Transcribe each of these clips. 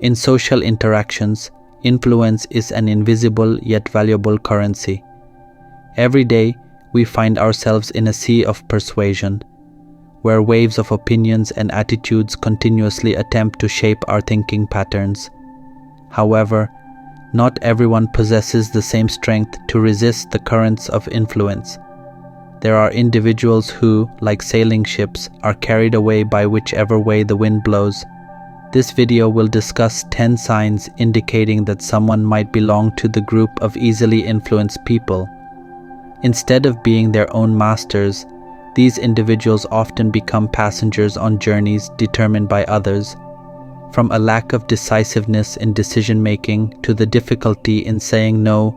In social interactions, influence is an invisible yet valuable currency. Every day, we find ourselves in a sea of persuasion, where waves of opinions and attitudes continuously attempt to shape our thinking patterns. However, not everyone possesses the same strength to resist the currents of influence. There are individuals who, like sailing ships, are carried away by whichever way the wind blows. This video will discuss 10 signs indicating that someone might belong to the group of easily influenced people. Instead of being their own masters, these individuals often become passengers on journeys determined by others. From a lack of decisiveness in decision-making to the difficulty in saying no,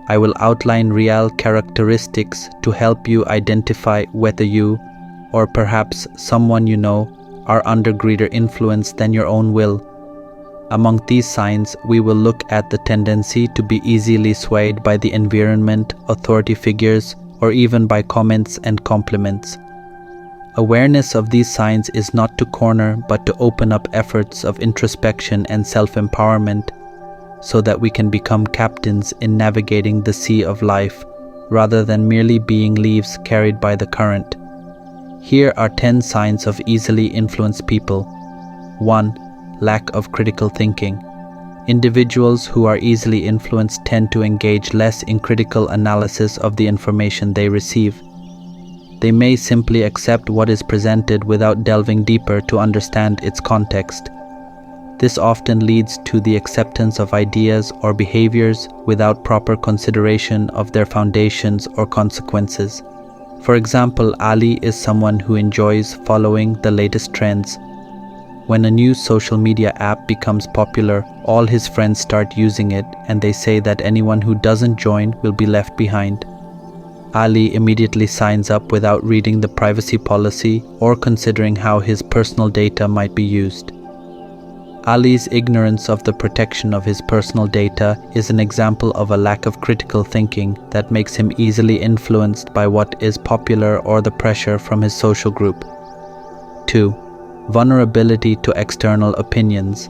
I will outline real characteristics to help you identify whether you, or perhaps someone you know, are under greater influence than your own will. Among these signs, we will look at the tendency to be easily swayed by the environment, authority figures, or even by comments and compliments. Awareness of these signs is not to corner but to open up efforts of introspection and self-empowerment so that we can become captains in navigating the sea of life rather than merely being leaves carried by the current. Here are 10 signs of easily influenced people. 1. Lack of critical thinking. Individuals who are easily influenced tend to engage less in critical analysis of the information they receive. They may simply accept what is presented without delving deeper to understand its context. This often leads to the acceptance of ideas or behaviors without proper consideration of their foundations or consequences. For example, Ali is someone who enjoys following the latest trends. When a new social media app becomes popular, all his friends start using it, and they say that anyone who doesn't join will be left behind. Ali immediately signs up without reading the privacy policy or considering how his personal data might be used. Ali's ignorance of the protection of his personal data is an example of a lack of critical thinking that makes him easily influenced by what is popular or the pressure from his social group. 2. Vulnerability to external opinions.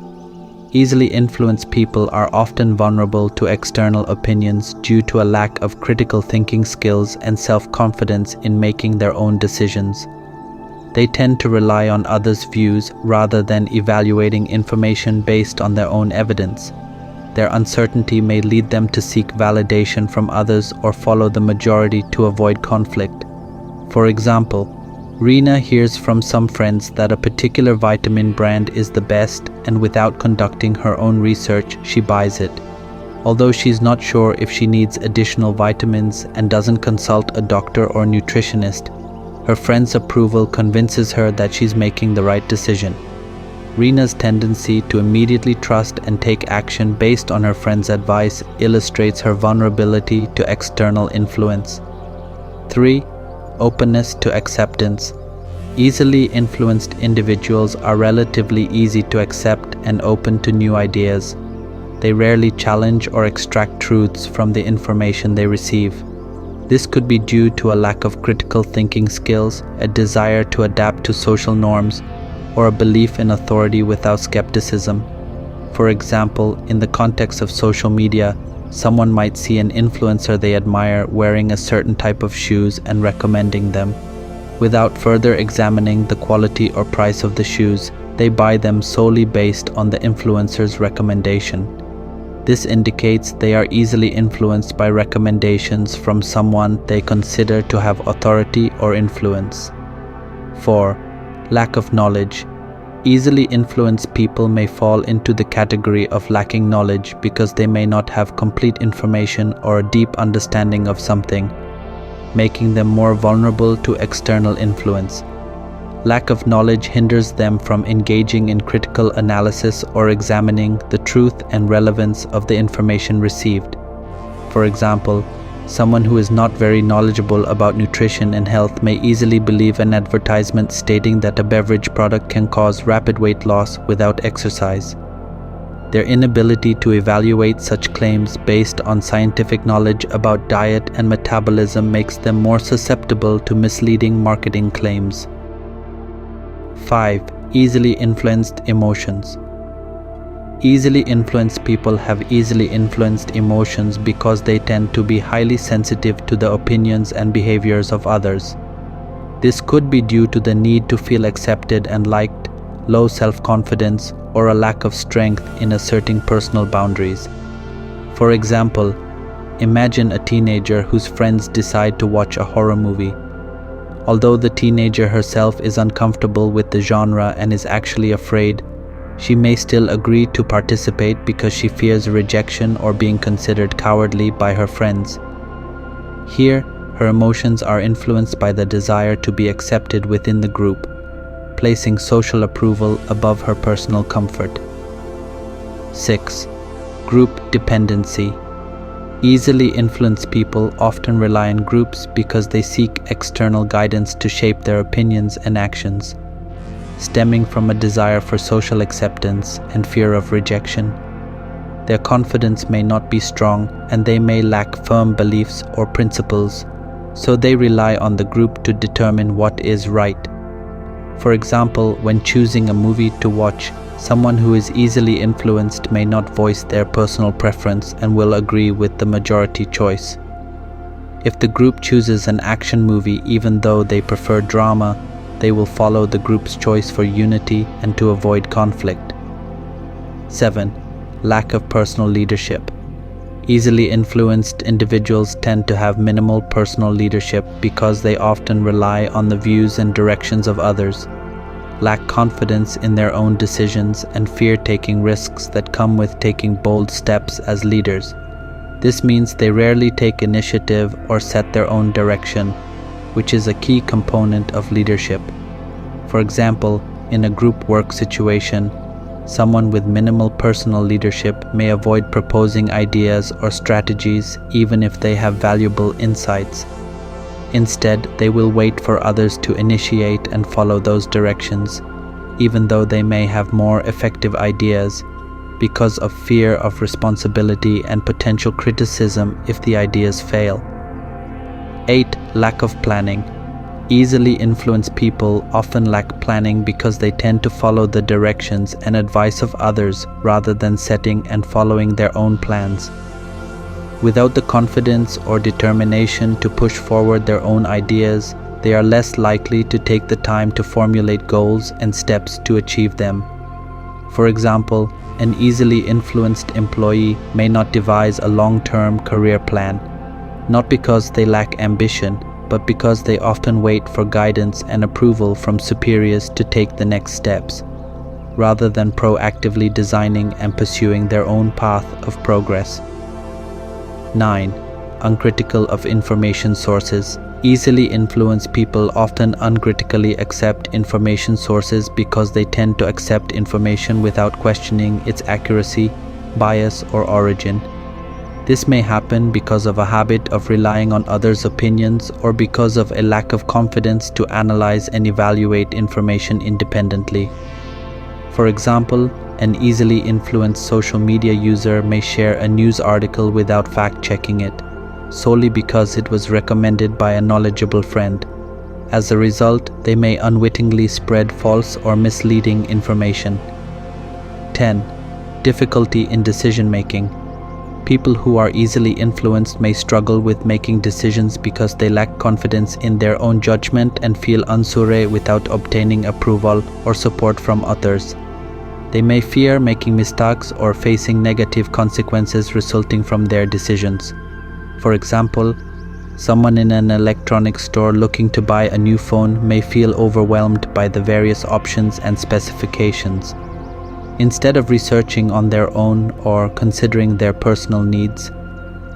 Easily influenced people are often vulnerable to external opinions due to a lack of critical thinking skills and self-confidence in making their own decisions. They tend to rely on others' views rather than evaluating information based on their own evidence. Their uncertainty may lead them to seek validation from others or follow the majority to avoid conflict. For example, Rina hears from some friends that a particular vitamin brand is the best, and without conducting her own research, she buys it. Although she's not sure if she needs additional vitamins and doesn't consult a doctor or nutritionist, her friend's approval convinces her that she's making the right decision. Rina's tendency to immediately trust and take action based on her friend's advice illustrates her vulnerability to external influence. 3. Openness to acceptance. Easily influenced individuals are relatively easy to accept and open to new ideas. They rarely challenge or extract truths from the information they receive. This could be due to a lack of critical thinking skills, a desire to adapt to social norms, or a belief in authority without skepticism. For example, in the context of social media, someone might see an influencer they admire wearing a certain type of shoes and recommending them. Without further examining the quality or price of the shoes, they buy them solely based on the influencer's recommendation. This indicates they are easily influenced by recommendations from someone they consider to have authority or influence. 4. Lack of knowledge. Easily influenced people may fall into the category of lacking knowledge because they may not have complete information or a deep understanding of something, making them more vulnerable to external influence. Lack of knowledge hinders them from engaging in critical analysis or examining the truth and relevance of the information received. For example, someone who is not very knowledgeable about nutrition and health may easily believe an advertisement stating that a beverage product can cause rapid weight loss without exercise. Their inability to evaluate such claims based on scientific knowledge about diet and metabolism makes them more susceptible to misleading marketing claims. 5. Easily influenced emotions. Easily influenced people have easily influenced emotions because they tend to be highly sensitive to the opinions and behaviors of others. This could be due to the need to feel accepted and liked, low self-confidence, or a lack of strength in asserting personal boundaries. For example, imagine a teenager whose friends decide to watch a horror movie. Although the teenager herself is uncomfortable with the genre and is actually afraid, she may still agree to participate because she fears rejection or being considered cowardly by her friends. Here, her emotions are influenced by the desire to be accepted within the group, placing social approval above her personal comfort. 6. Group dependency. Easily influenced people often rely on groups because they seek external guidance to shape their opinions and actions, stemming from a desire for social acceptance and fear of rejection. Their confidence may not be strong and they may lack firm beliefs or principles, so they rely on the group to determine what is right. For example, when choosing a movie to watch, someone who is easily influenced may not voice their personal preference and will agree with the majority choice. If the group chooses an action movie even though they prefer drama, they will follow the group's choice for unity and to avoid conflict. 7. Lack of personal leadership. Easily influenced individuals tend to have minimal personal leadership because they often rely on the views and directions of others, lack confidence in their own decisions, and fear taking risks that come with taking bold steps as leaders. This means they rarely take initiative or set their own direction, which is a key component of leadership. For example, in a group work situation, someone with minimal personal leadership may avoid proposing ideas or strategies even if they have valuable insights. Instead, they will wait for others to initiate and follow those directions, even though they may have more effective ideas, because of fear of responsibility and potential criticism if the ideas fail. 8. Lack of planning. Easily influenced people often lack planning because they tend to follow the directions and advice of others rather than setting and following their own plans. Without the confidence or determination to push forward their own ideas, they are less likely to take the time to formulate goals and steps to achieve them. For example, an easily influenced employee may not devise a long-term career plan, not because they lack ambition, but because they often wait for guidance and approval from superiors to take the next steps, rather than proactively designing and pursuing their own path of progress. 9. Uncritical of information sources. Easily influenced people often uncritically accept information sources because they tend to accept information without questioning its accuracy, bias, or origin. This may happen because of a habit of relying on others' opinions or because of a lack of confidence to analyze and evaluate information independently. For example, an easily influenced social media user may share a news article without fact-checking it, solely because it was recommended by a knowledgeable friend. As a result, they may unwittingly spread false or misleading information. 10. Difficulty in decision-making. People who are easily influenced may struggle with making decisions because they lack confidence in their own judgment and feel unsure without obtaining approval or support from others. They may fear making mistakes or facing negative consequences resulting from their decisions. For example, someone in an electronics store looking to buy a new phone may feel overwhelmed by the various options and specifications. Instead of researching on their own or considering their personal needs,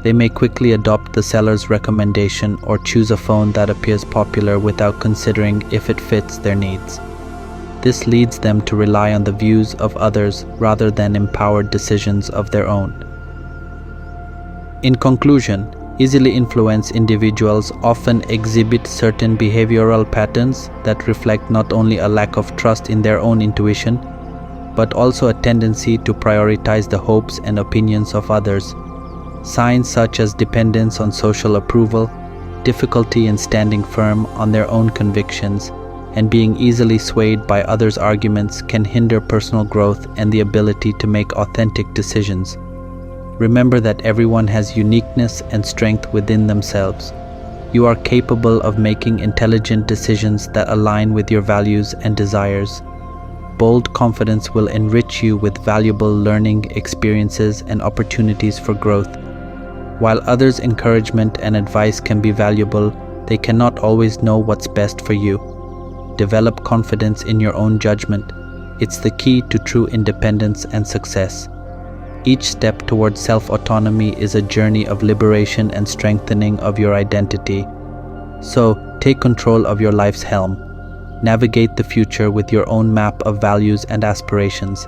they may quickly adopt the seller's recommendation or choose a phone that appears popular without considering if it fits their needs. This leads them to rely on the views of others rather than empowered decisions of their own. In conclusion, easily influenced individuals often exhibit certain behavioral patterns that reflect not only a lack of trust in their own intuition, but also a tendency to prioritize the hopes and opinions of others. Signs such as dependence on social approval, difficulty in standing firm on their own convictions, and being easily swayed by others' arguments can hinder personal growth and the ability to make authentic decisions. Remember that everyone has uniqueness and strength within themselves. You are capable of making intelligent decisions that align with your values and desires. Bold confidence will enrich you with valuable learning experiences and opportunities for growth. While others' encouragement and advice can be valuable, they cannot always know what's best for you. Develop confidence in your own judgment. It's the key to true independence and success. Each step towards self-autonomy is a journey of liberation and strengthening of your identity. So, take control of your life's helm. Navigate the future with your own map of values and aspirations.